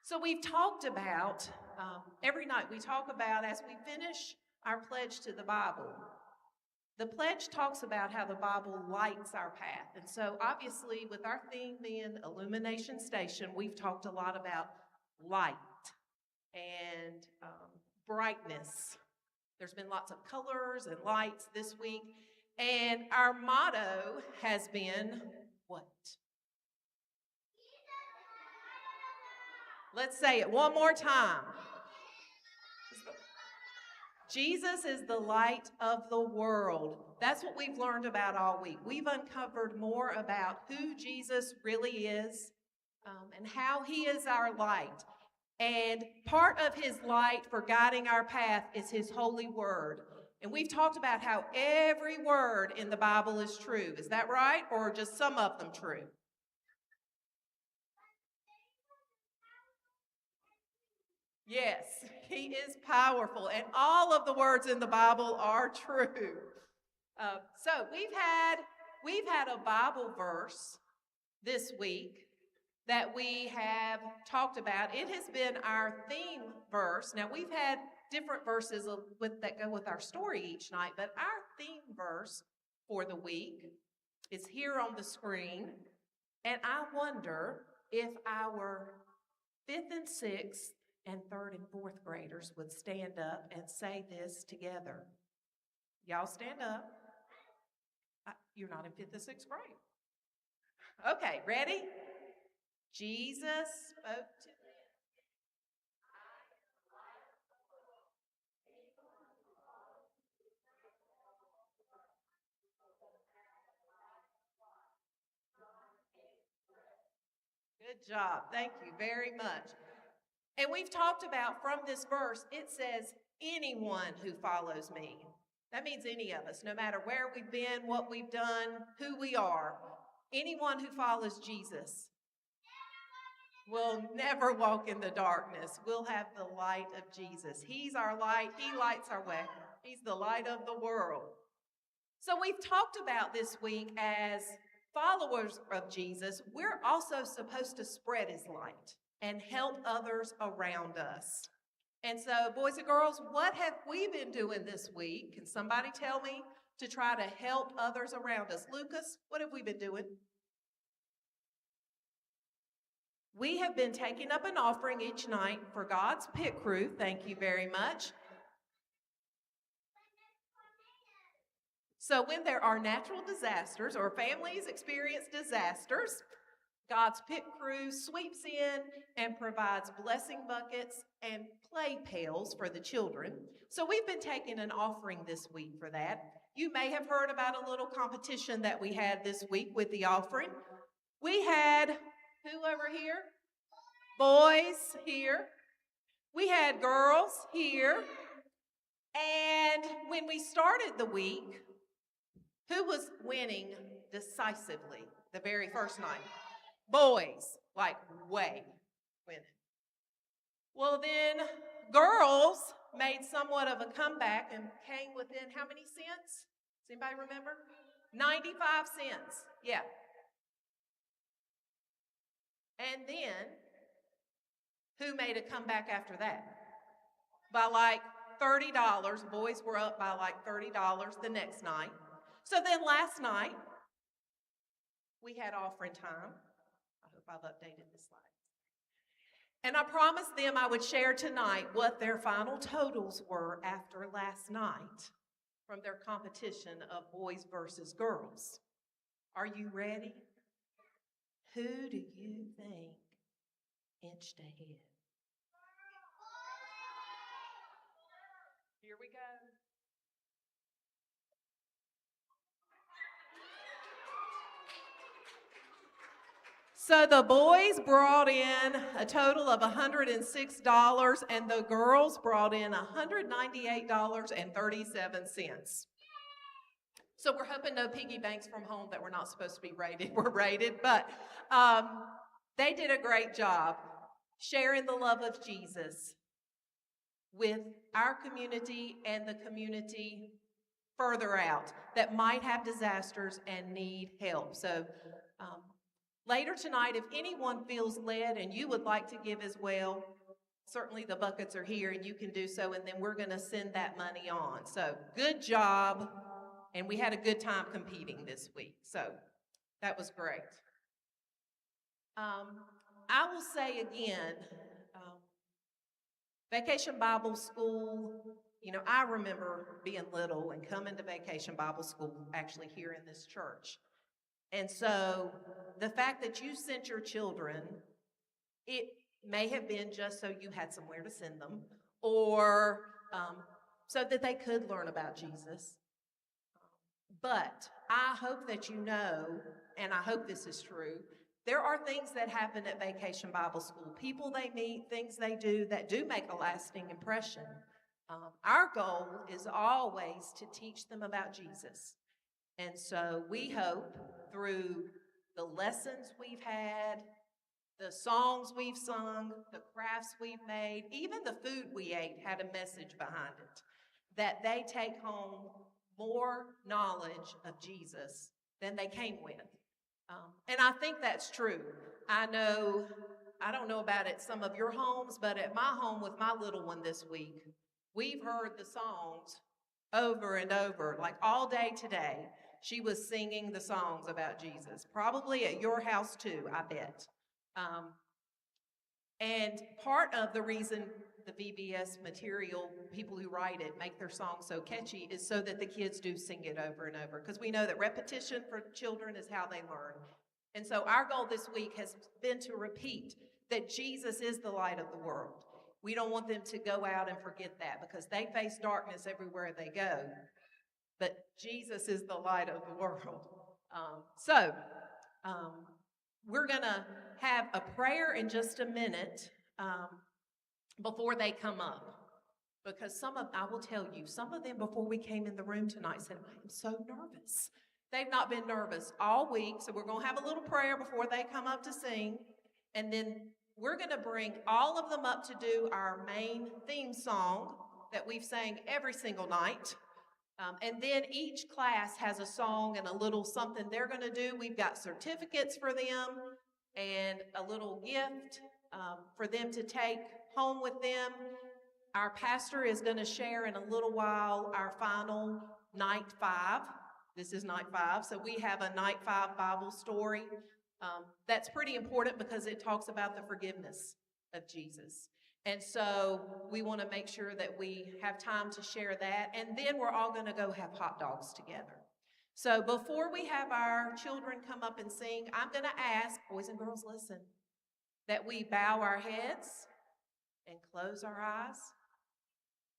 So we've talked about, every night we talk about, as we finish our pledge to the Bible, the pledge talks about how the Bible lights our path. And so obviously with our theme being Illumination Station, we've talked a lot about light and brightness. There's been lots of colors and lights this week. And our motto has been what? Let's say it one more time. Jesus is the light of the world. That's what we've learned about all week. We've uncovered more about who Jesus really is and how he is our light. And part of his light for guiding our path is his holy word. And we've talked about how every word in the Bible is true. Is that right? Or just some of them true? Yes, he is powerful, and all of the words in the Bible are true. So we've had a Bible verse this week that we have talked about. It has been our theme verse. Now we've had different verses that go with our story each night, but our theme verse for the week is here on the screen, and I wonder if our fifth and sixth and third and fourth graders would stand up and say this together. Y'all stand up. You're not in fifth or sixth grade. Okay, ready? Jesus spoke to them. Good job. Thank you very much. And we've talked about from this verse, it says, anyone who follows me. That means any of us, no matter where we've been, what we've done, who we are. Anyone who follows Jesus will never walk in the darkness. We'll have the light of Jesus. He's our light. He lights our way. He's the light of the world. So we've talked about this week as followers of Jesus, we're also supposed to spread his light and help others around us. And so, boys and girls, what have we been doing this week? Can somebody tell me to try to help others around us? Lucas, what have we been doing? We have been taking up an offering each night for God's Pit Crew. Thank you very much. So when there are natural disasters or families experience disasters, God's Pit Crew sweeps in and provides blessing buckets and play pails for the children. So we've been taking an offering this week for that. You may have heard about a little competition that we had this week with the offering. We had, who over here? Boys here. We had girls here. And when we started the week, who was winning decisively the very first night? Boys, like way winning. Well, then girls made somewhat of a comeback and came within how many cents? Does anybody remember? 95 cents. Yeah. And then who made a comeback after that? By like $30. Boys were up by like $30 the next night. So then last night, we had offering time. I hope I've updated the slides. And I promised them I would share tonight what their final totals were after last night from their competition of boys versus girls. Are you ready? Who do you think inched ahead? Here we go. So the boys brought in a total of $106 and the girls brought in $198.37. So we're hoping no piggy banks from home that we're not supposed to be rated were rated, but they did a great job sharing the love of Jesus with our community and the community further out that might have disasters and need help. So Later tonight, if anyone feels led and you would like to give as well, certainly the buckets are here and you can do so, and then we're going to send that money on. So good job. And we had a good time competing this week. So that was great. I will say again, Vacation Bible School, I remember being little and coming to Vacation Bible School actually here in this church. And so the fact that you sent your children, it may have been just so you had somewhere to send them or so that they could learn about Jesus. But I hope that you know, and I hope this is true, there are things that happen at Vacation Bible School, people they meet, things they do that do make a lasting impression. Our goal is always to teach them about Jesus. And so we hope through the lessons we've had, the songs we've sung, the crafts we've made, even the food we ate had a message behind it, that they take home more knowledge of Jesus than they came with. And I think that's true. I don't know about at some of your homes, but at my home with my little one this week, we've heard the songs over and over, like all day today. She was singing the songs about Jesus, probably at your house too, I bet. And part of the reason the VBS material, people who write it, make their songs so catchy is so that the kids do sing it over and over. Because we know that repetition for children is how they learn. And so our goal this week has been to repeat that Jesus is the light of the world. We don't want them to go out and forget that because they face darkness everywhere they go. But Jesus is the light of the world. We're going to have a prayer in just a minute before they come up. Because I will tell you, some of them before we came in the room tonight said, I am so nervous. They've not been nervous all week, so we're going to have a little prayer before they come up to sing. And then we're going to bring all of them up to do our main theme song that we've sang every single night. And then each class has a song and a little something they're going to do. We've got certificates for them and a little gift for them to take home with them. Our pastor is going to share in a little while our final night 5. This is night 5. So we have a night 5 Bible story. That's pretty important because it talks about the forgiveness of Jesus. And so we want to make sure that we have time to share that. And then we're all going to go have hot dogs together. So before we have our children come up and sing, I'm going to ask, boys and girls, listen, that we bow our heads and close our eyes.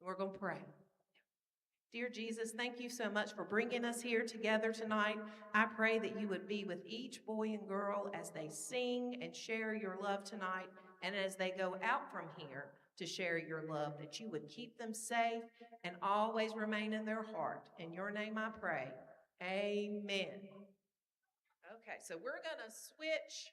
We're going to pray. Dear Jesus, thank you so much for bringing us here together tonight. I pray that you would be with each boy and girl as they sing and share your love tonight, and as they go out from here to share your love, that you would keep them safe and always remain in their heart. In your name I pray. Amen. Okay, so we're going to switch